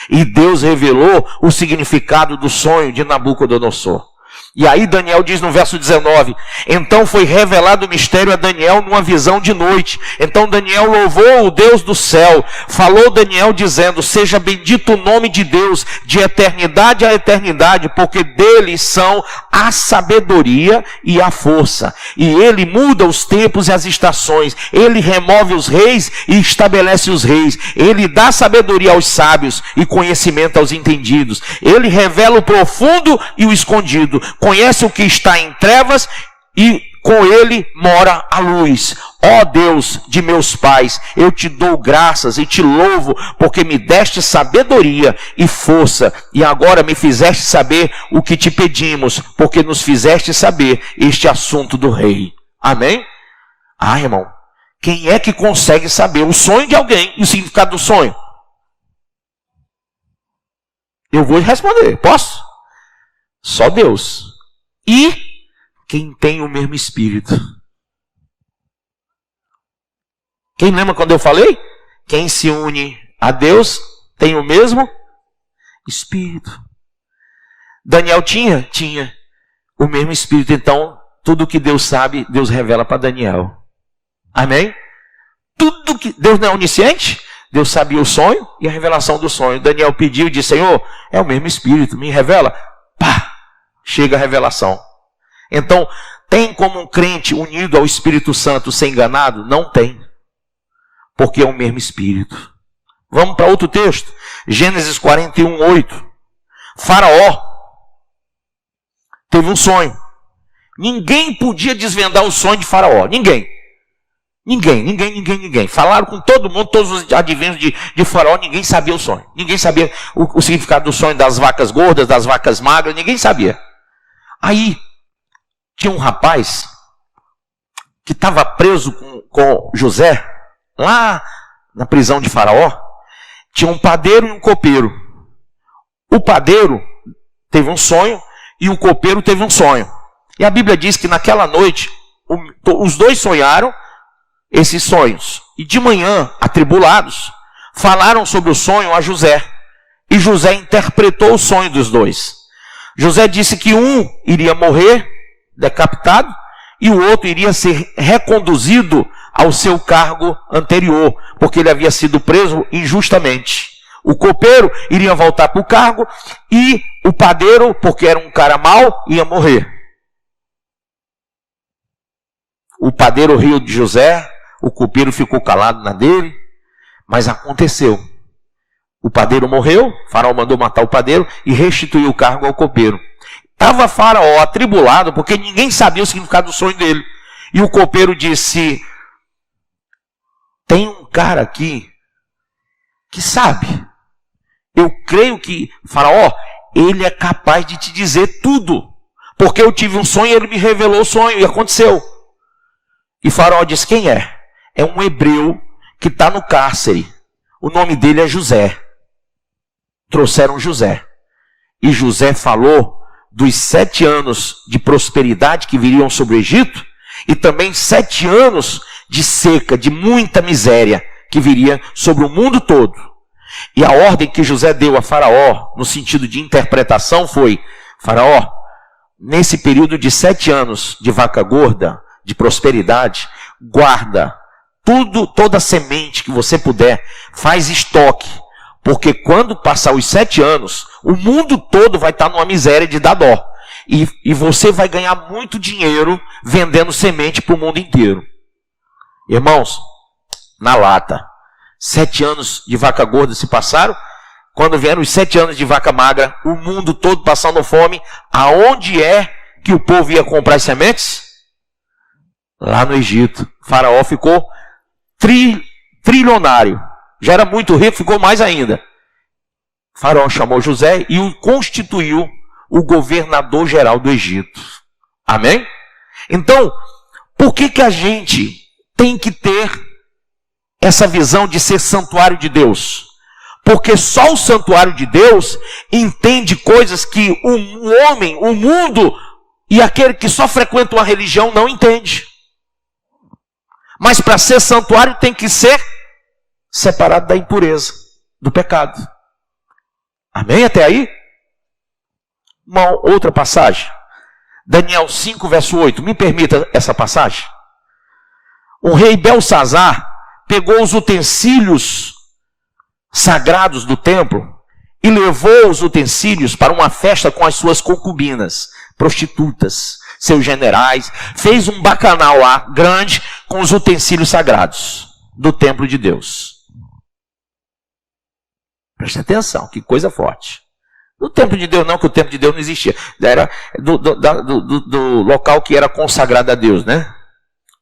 E Deus revelou o significado do sonho de Nabucodonosor. E aí Daniel diz no verso 19, então foi revelado o mistério a Daniel numa visão de noite. Então Daniel louvou o Deus do céu. Falou Daniel dizendo, seja bendito o nome de Deus, de eternidade a eternidade, porque dele são a sabedoria e a força. E ele muda os tempos e as estações. Ele remove os reis e estabelece os reis. Ele dá sabedoria aos sábios e conhecimento aos entendidos. Ele revela o profundo e o escondido. Conhece o que está em trevas e com ele mora a luz. Ó Deus de meus pais, eu te dou graças e te louvo, porque me deste sabedoria e força, e agora me fizeste saber o que te pedimos, porque nos fizeste saber este assunto do rei. Amém? Ah, irmão, quem é que consegue saber o sonho de alguém e o significado do sonho? Eu vou responder, posso? Só Deus. E quem tem o mesmo Espírito. Quem lembra quando eu falei? Quem se une a Deus tem o mesmo Espírito. Daniel tinha o mesmo Espírito. Então, tudo que Deus sabe, Deus revela para Daniel. Amém? Tudo que Deus não é onisciente, Deus sabia o sonho e a revelação do sonho. Daniel pediu e disse, Senhor, é o mesmo Espírito, me revela. Pá! Chega a revelação. Então, tem como um crente unido ao Espírito Santo ser enganado? Não tem. Porque é o mesmo Espírito. Vamos para outro texto. Gênesis 41, 8. Faraó teve um sonho. Ninguém podia desvendar o sonho de Faraó. Ninguém. Falaram com todo mundo, todos os adivinhos de Faraó, ninguém sabia o sonho. Ninguém sabia o significado do sonho das vacas gordas, das vacas magras, ninguém sabia. Aí, tinha um rapaz que estava preso com José, lá na prisão de Faraó. Tinha um padeiro e um copeiro. O padeiro teve um sonho e o copeiro teve um sonho. E a Bíblia diz que naquela noite, os dois sonharam esses sonhos. E de manhã, atribulados, falaram sobre o sonho a José. E José interpretou o sonho dos dois. José disse que um iria morrer decapitado e o outro iria ser reconduzido ao seu cargo anterior, porque ele havia sido preso injustamente. O copeiro iria voltar para o cargo e o padeiro, porque era um cara mau, ia morrer. O padeiro riu de José, o copeiro ficou calado na dele, mas aconteceu. O padeiro morreu, Faraó mandou matar o padeiro e restituiu o cargo ao copeiro. Estava Faraó atribulado porque ninguém sabia o significado do sonho dele. E o copeiro disse, tem um cara aqui que sabe. Eu creio que Faraó, ele é capaz de te dizer tudo. Porque eu tive um sonho e ele me revelou o sonho e aconteceu. E Faraó disse, quem é? É um hebreu que está no cárcere. O nome dele é José. Trouxeram José. E José falou dos 7 anos de prosperidade que viriam sobre o Egito e também 7 anos de seca, de muita miséria que viria sobre o mundo todo. E a ordem que José deu a Faraó, no sentido de interpretação, foi: Faraó, nesse período de 7 anos de vaca gorda, de prosperidade, guarda toda semente que você puder, faz estoque, porque quando passar os 7 anos, o mundo todo vai estar numa miséria de dar dó. E você vai ganhar muito dinheiro vendendo semente para o mundo inteiro. Irmãos, na lata, 7 anos de vaca gorda se passaram. Quando vieram os 7 anos de vaca magra, o mundo todo passando fome, aonde é que o povo ia comprar as sementes? Lá no Egito. Faraó ficou trilionário. Já era muito rico, ficou mais ainda. Faraó chamou José e o constituiu o governador geral do Egito. Amém? Então, Por que a gente tem que ter essa visão de ser santuário de Deus? Porque só o santuário de Deus entende coisas que o homem, o mundo e aquele que só frequenta uma religião não entende. Mas para ser santuário tem que ser separado da impureza, do pecado. Amém até aí? Uma outra passagem. Daniel 5, verso 8. Me permita essa passagem. O rei Belsazar pegou os utensílios sagrados do templo e levou os utensílios para uma festa com as suas concubinas, prostitutas, seus generais. Fez um bacanal lá, grande, com os utensílios sagrados do templo de Deus. Preste atenção, que coisa forte. No templo de Deus não, que o templo de Deus não existia. Era do local que era consagrado a Deus, né?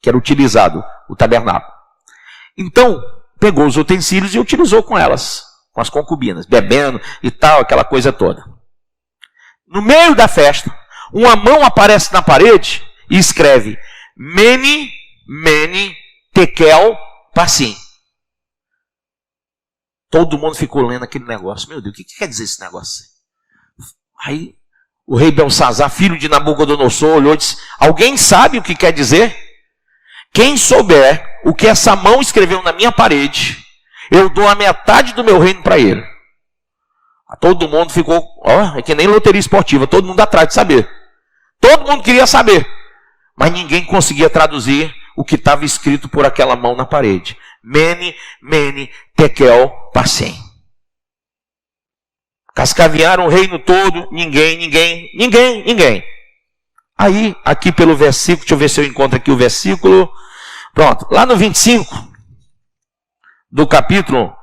Que era utilizado, o tabernáculo. Então, pegou os utensílios e utilizou com elas, com as concubinas, bebendo e tal, aquela coisa toda. No meio da festa, uma mão aparece na parede e escreve Mene, Mene, Tekel, Parsim. Todo mundo ficou lendo aquele negócio. Meu Deus, o que quer dizer esse negócio? Aí o rei Belsazar, filho de Nabucodonosor, olhou e disse: alguém sabe o que quer dizer? Quem souber o que essa mão escreveu na minha parede, eu dou a metade do meu reino para ele. Todo mundo ficou, é que nem loteria esportiva, todo mundo atrás de saber. Todo mundo queria saber, mas ninguém conseguia traduzir o que estava escrito por aquela mão na parede. Mene, Mene, Tekel, Parsim. Cascavearam o reino todo, ninguém. Aí, aqui pelo versículo, deixa eu ver se eu encontro aqui o versículo. Pronto, lá no 25 do capítulo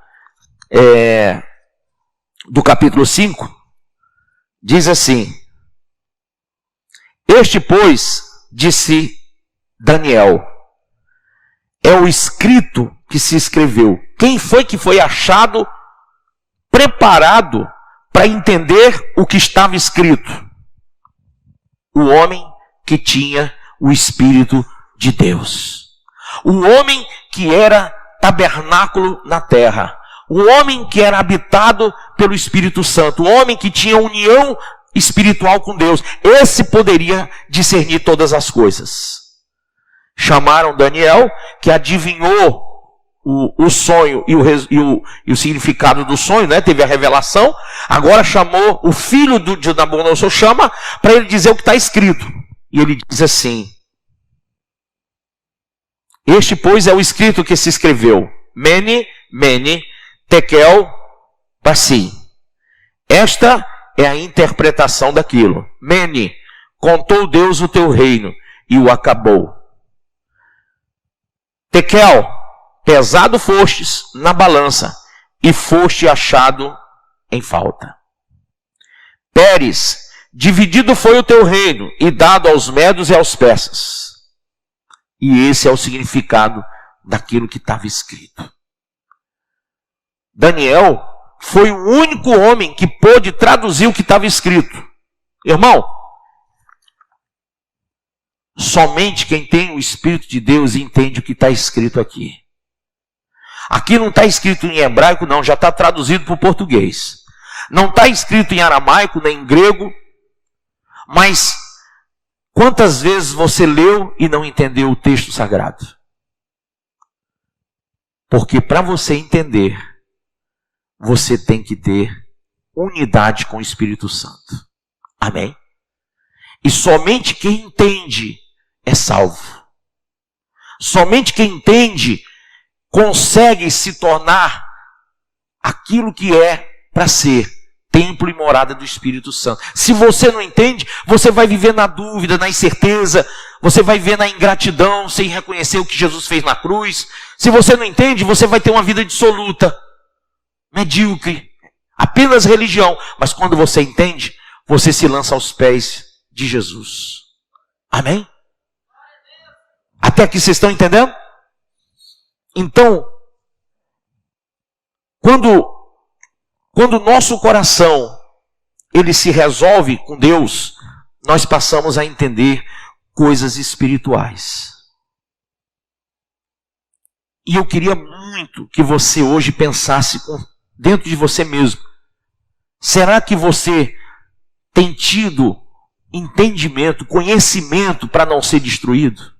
5, diz assim: este, pois, disse Daniel, é o escrito que se escreveu. Quem foi que foi achado preparado para entender o que estava escrito? O homem que tinha o Espírito de Deus. O homem que era tabernáculo na terra. O homem que era habitado pelo Espírito Santo. O homem que tinha união espiritual com Deus. Esse poderia discernir todas as coisas. Chamaram Daniel, que adivinhou o sonho e o significado do sonho, né? Teve a revelação. Agora chamou o filho de Nabucodonosor, chama para ele dizer o que está escrito. E ele diz assim: este, pois, é o escrito que se escreveu. Mene, Mene, Tekel, Parsim. Esta é a interpretação daquilo. Mene, contou Deus o teu reino e o acabou. Tekel, pesado fostes na balança e foste achado em falta. Pérez, dividido foi o teu reino e dado aos medos e aos persas. E esse é o significado daquilo que estava escrito. Daniel foi o único homem que pôde traduzir o que estava escrito. Irmão, somente quem tem o Espírito de Deus entende o que está escrito aqui. Aqui não está escrito em hebraico, não, já está traduzido para o português. Não está escrito em aramaico, nem em grego. Mas quantas vezes você leu e não entendeu o texto sagrado? Porque para você entender, você tem que ter unidade com o Espírito Santo. Amém? E somente quem entende é salvo. Somente quem entende consegue se tornar aquilo que é para ser templo e morada do Espírito Santo. Se você não entende, você vai viver na dúvida, na incerteza, você vai viver na ingratidão, sem reconhecer o que Jesus fez na cruz. Se você não entende, você vai ter uma vida dissoluta, medíocre, apenas religião. Mas quando você entende, você se lança aos pés de Jesus. Amém? Até aqui vocês estão entendendo? Então, quando o nosso coração ele se resolve com Deus, nós passamos a entender coisas espirituais. E eu queria muito que você hoje pensasse dentro de você mesmo. Será que você tem tido entendimento, conhecimento para não ser destruído?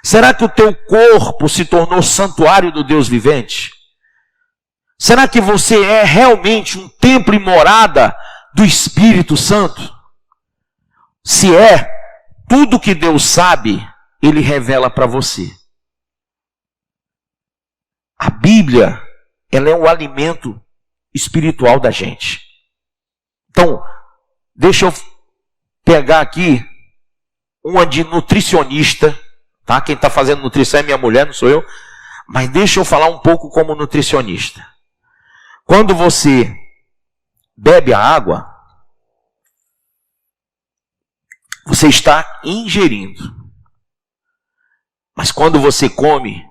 Será que o teu corpo se tornou santuário do Deus vivente? Será que você é realmente um templo e morada do Espírito Santo? Se é, tudo que Deus sabe, Ele revela para você. A Bíblia, ela é um alimento espiritual da gente. Então, deixa eu pegar aqui uma de nutricionista, tá? Quem está fazendo nutrição é minha mulher, não sou eu. Mas deixa eu falar um pouco como nutricionista. Quando você bebe a água, você está ingerindo. Mas quando você come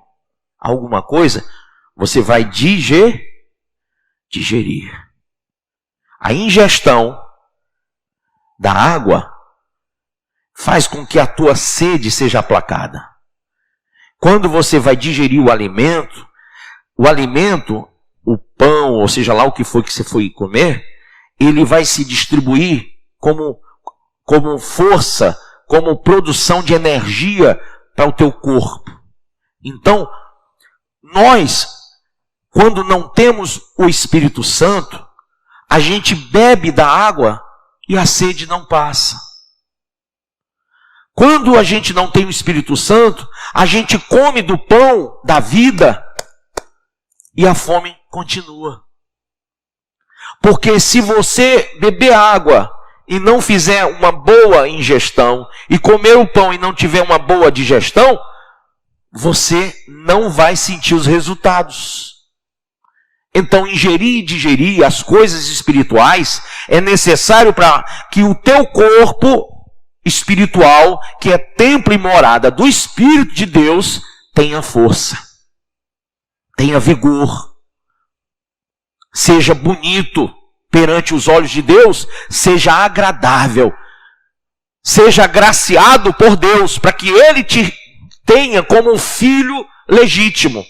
alguma coisa, você vai digerir. A ingestão da água faz com que a tua sede seja aplacada. Quando você vai digerir o alimento, o pão, ou seja lá o que for que você foi comer, ele vai se distribuir como força, como produção de energia para o teu corpo. Então, nós, quando não temos o Espírito Santo, a gente bebe da água e a sede não passa. Quando a gente não tem o Espírito Santo, a gente come do pão da vida e a fome continua. Porque se você beber água e não fizer uma boa ingestão, e comer o pão e não tiver uma boa digestão, você não vai sentir os resultados. Então, ingerir e digerir as coisas espirituais é necessário para que o teu corpo espiritual, que é templo e morada do Espírito de Deus, tenha força, tenha vigor, seja bonito perante os olhos de Deus, seja agradável, seja agraciado por Deus, para que Ele te tenha como um filho legítimo,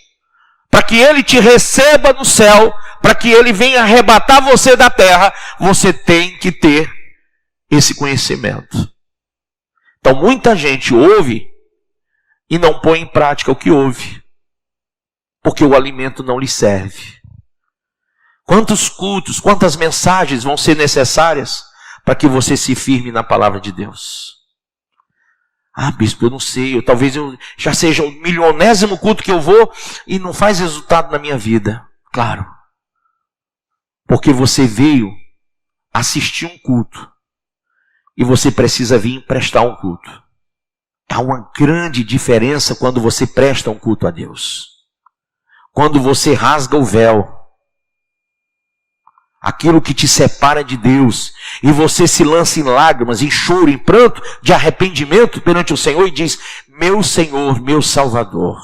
para que Ele te receba no céu, para que Ele venha arrebatar você da terra. Você tem que ter esse conhecimento. Então muita gente ouve e não põe em prática o que ouve, porque o alimento não lhe serve. Quantos cultos, quantas mensagens vão ser necessárias para que você se firme na palavra de Deus? Ah, bispo, eu não sei, talvez eu já seja o 1000º culto que eu vou e não faz resultado na minha vida. Claro, porque você veio assistir um culto e você precisa vir prestar um culto. Há uma grande diferença quando você presta um culto a Deus. Quando você rasga o véu, aquilo que te separa de Deus, e você se lança em lágrimas, em choro, em pranto, de arrependimento perante o Senhor e diz: meu Senhor, meu Salvador,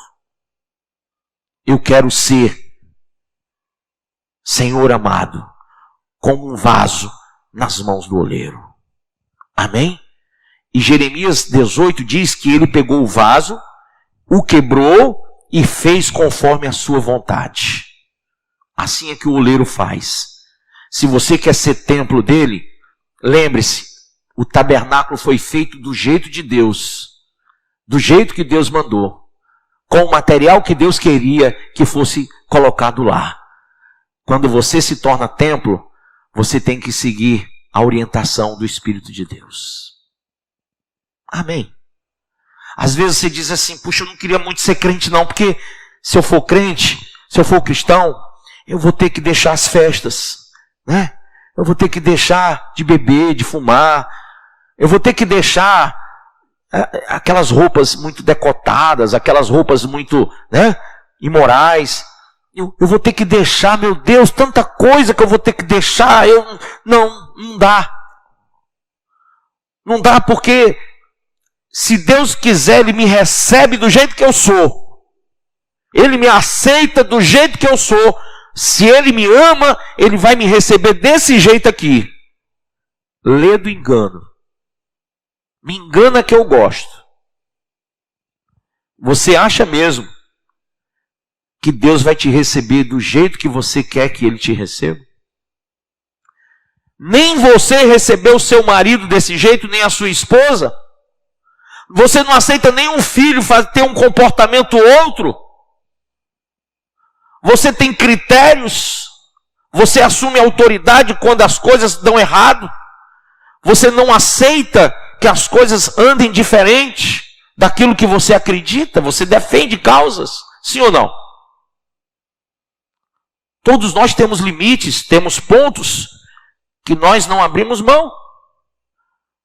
eu quero ser, Senhor amado, como um vaso nas mãos do oleiro. Amém? E Jeremias 18 diz que ele pegou o vaso, o quebrou e fez conforme a sua vontade. Assim é que o oleiro faz. Se você quer ser templo dele, lembre-se, o tabernáculo foi feito do jeito de Deus, do jeito que Deus mandou, com o material que Deus queria que fosse colocado lá. Quando você se torna templo, você tem que seguir a orientação do Espírito de Deus. Amém? Às vezes você diz assim: puxa, eu não queria muito ser crente não, porque se eu for crente, se eu for cristão, eu vou ter que deixar as festas, né? Eu vou ter que deixar de beber, de fumar. Eu vou ter que deixar aquelas roupas muito decotadas, aquelas roupas muito, né, imorais. Eu vou ter que deixar, meu Deus, tanta coisa que eu vou ter que deixar. Não dá. Não dá, porque se Deus quiser, Ele me recebe do jeito que eu sou. Ele me aceita do jeito que eu sou. Se Ele me ama, Ele vai me receber desse jeito aqui. Lê do engano. Me engana que eu gosto. Você acha mesmo que Deus vai te receber do jeito que você quer que Ele te receba? Nem você recebeu o seu marido desse jeito, nem a sua esposa. Você não aceita nenhum filho ter um comportamento outro. Você tem critérios. Você assume autoridade quando as coisas dão errado. Você não aceita que as coisas andem diferente daquilo que você acredita. Você defende causas, sim ou não? Todos nós temos limites, temos pontos que nós não abrimos mão.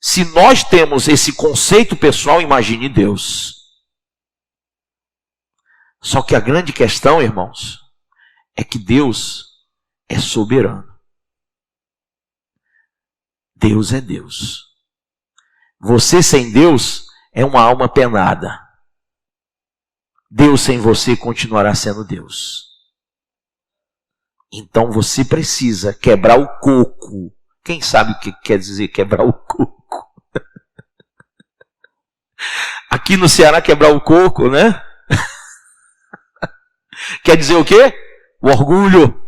Se nós temos esse conceito pessoal, imagine Deus. Só que a grande questão, irmãos, é que Deus é soberano. Deus é Deus. Você sem Deus é uma alma penada. Deus sem você continuará sendo Deus. Então você precisa quebrar o coco. Quem sabe o que quer dizer quebrar o coco? Aqui no Ceará, quebrar o coco, né? Quer dizer o quê? O orgulho.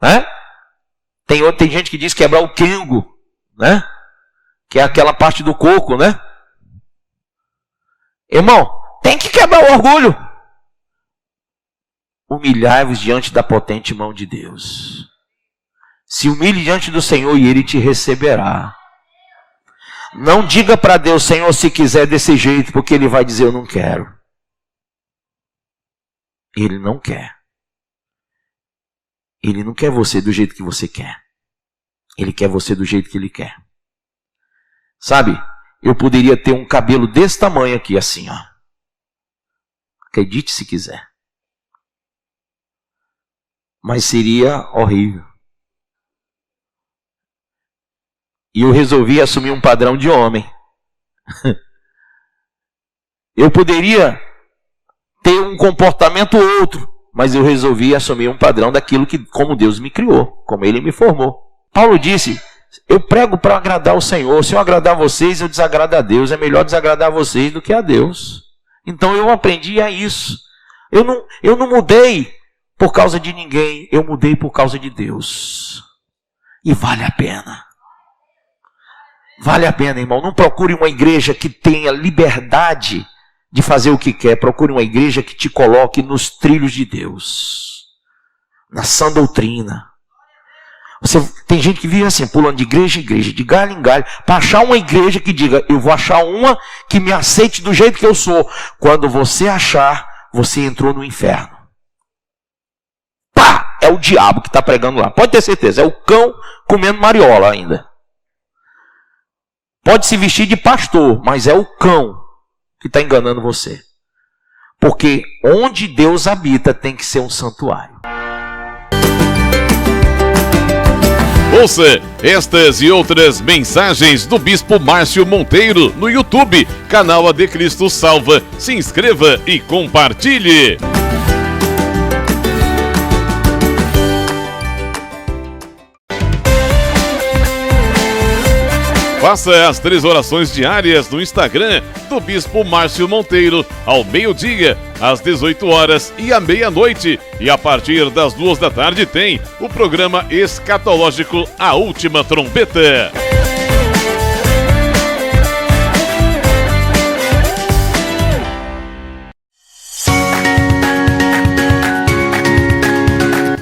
Né? Tem gente que diz quebrar o quengo, né? Que é aquela parte do coco, né? Irmão, tem que quebrar o orgulho. Humilhai-vos diante da potente mão de Deus. Se humilhe diante do Senhor e Ele te receberá. Não diga para Deus, Senhor, se quiser desse jeito, porque Ele vai dizer, eu não quero. Ele não quer. Ele não quer você do jeito que você quer. Ele quer você do jeito que Ele quer. Sabe, eu poderia ter um cabelo desse tamanho aqui, assim, ó. Acredite se quiser. Mas seria horrível. E eu resolvi assumir um padrão de homem. Eu poderia ter um comportamento outro, mas eu resolvi assumir um padrão daquilo que, como Deus me criou, como Ele me formou. Paulo disse, eu prego para agradar o Senhor. Se eu agradar vocês, eu desagrado a Deus. É melhor desagradar vocês do que a Deus. Então eu aprendi a isso. Eu não mudei por causa de ninguém, eu mudei por causa de Deus. E vale a pena. Vale a pena, irmão. Não procure uma igreja que tenha liberdade de fazer o que quer. Procure uma igreja que te coloque nos trilhos de Deus, na sã doutrina. Tem gente que vive assim, pulando de igreja em igreja, de galho em galho, para achar uma igreja que diga, eu vou achar uma que me aceite do jeito que eu sou. Quando você achar, você entrou no inferno. Pá! É o diabo que está pregando lá. Pode ter certeza, é o cão comendo mariola ainda. Pode se vestir de pastor, mas é o cão que está enganando você. Porque onde Deus habita tem que ser um santuário.
Ouça estas e outras mensagens do Bispo Márcio Monteiro no YouTube, canal AD Cristo Salva. Se inscreva e compartilhe. Faça as 3 orações diárias no Instagram do Bispo Márcio Monteiro, ao meio-dia, às 18 horas e à meia-noite. E a partir das 2 da tarde tem o programa escatológico A Última Trombeta.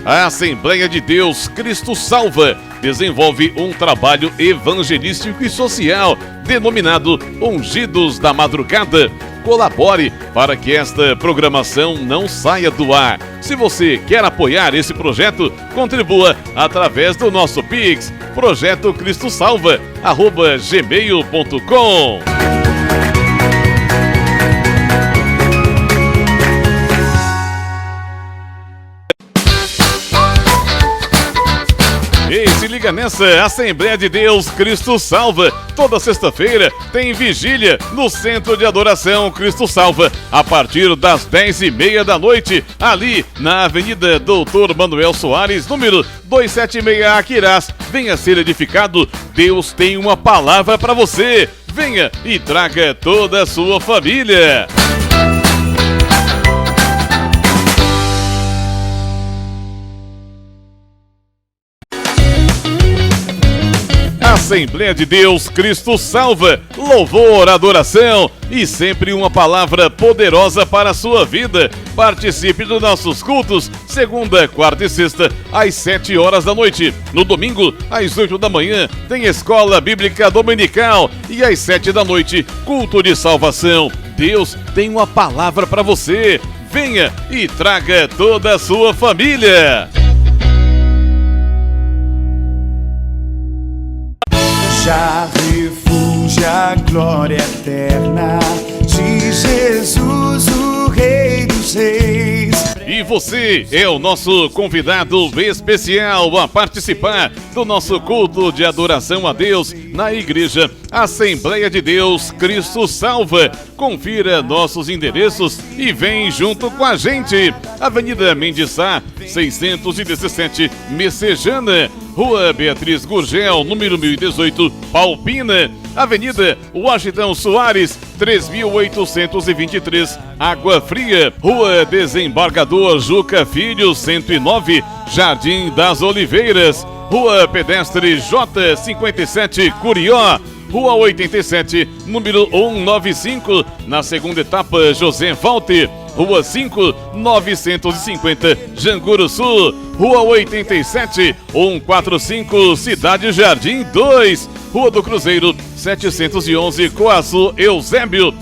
A Assembleia de Deus Cristo Salva desenvolve um trabalho evangelístico e social denominado Ungidos da Madrugada. Colabore para que esta programação não saia do ar. Se você quer apoiar esse projeto, contribua através do nosso Pix, projetocristosalva@gmail.com. Ei, se liga nessa, Assembleia de Deus Cristo Salva. Toda sexta-feira tem vigília no Centro de Adoração Cristo Salva, a partir das 10h30 da noite, ali na Avenida Doutor Manuel Soares, número 276, Aquirás. Venha ser edificado, Deus tem uma palavra para você. Venha e traga toda a sua família. Assembleia de Deus, Cristo salva, louvor, adoração e sempre uma palavra poderosa para a sua vida. Participe dos nossos cultos, segunda, quarta e sexta, às 7 horas da noite. No domingo, às 8 da manhã, tem Escola Bíblica Dominical e às 7 da noite, culto de salvação. Deus tem uma palavra para você. Venha e traga toda a sua família.
Já refúgio a glória eterna de Jesus, o Rei dos Reis.
E você é o nosso convidado especial a participar do nosso culto de adoração a Deus na Igreja Assembleia de Deus, Cristo salva. Confira nossos endereços e vem junto com a gente. Avenida Mendes Sá, 617, Messejana. Rua Beatriz Gurgel, número 1018, Palpina. Avenida Washington Soares, 3823, Água Fria. Rua Desembargador Juca Filho, 109, Jardim das Oliveiras. Rua Pedestre J57, Curió. Rua 87, número 195, na segunda etapa, José Walter. Rua 5, 950, Janguru Sul. Rua 87, 145, Cidade Jardim 2. Rua do Cruzeiro, 711, Coaçu, Eusébio.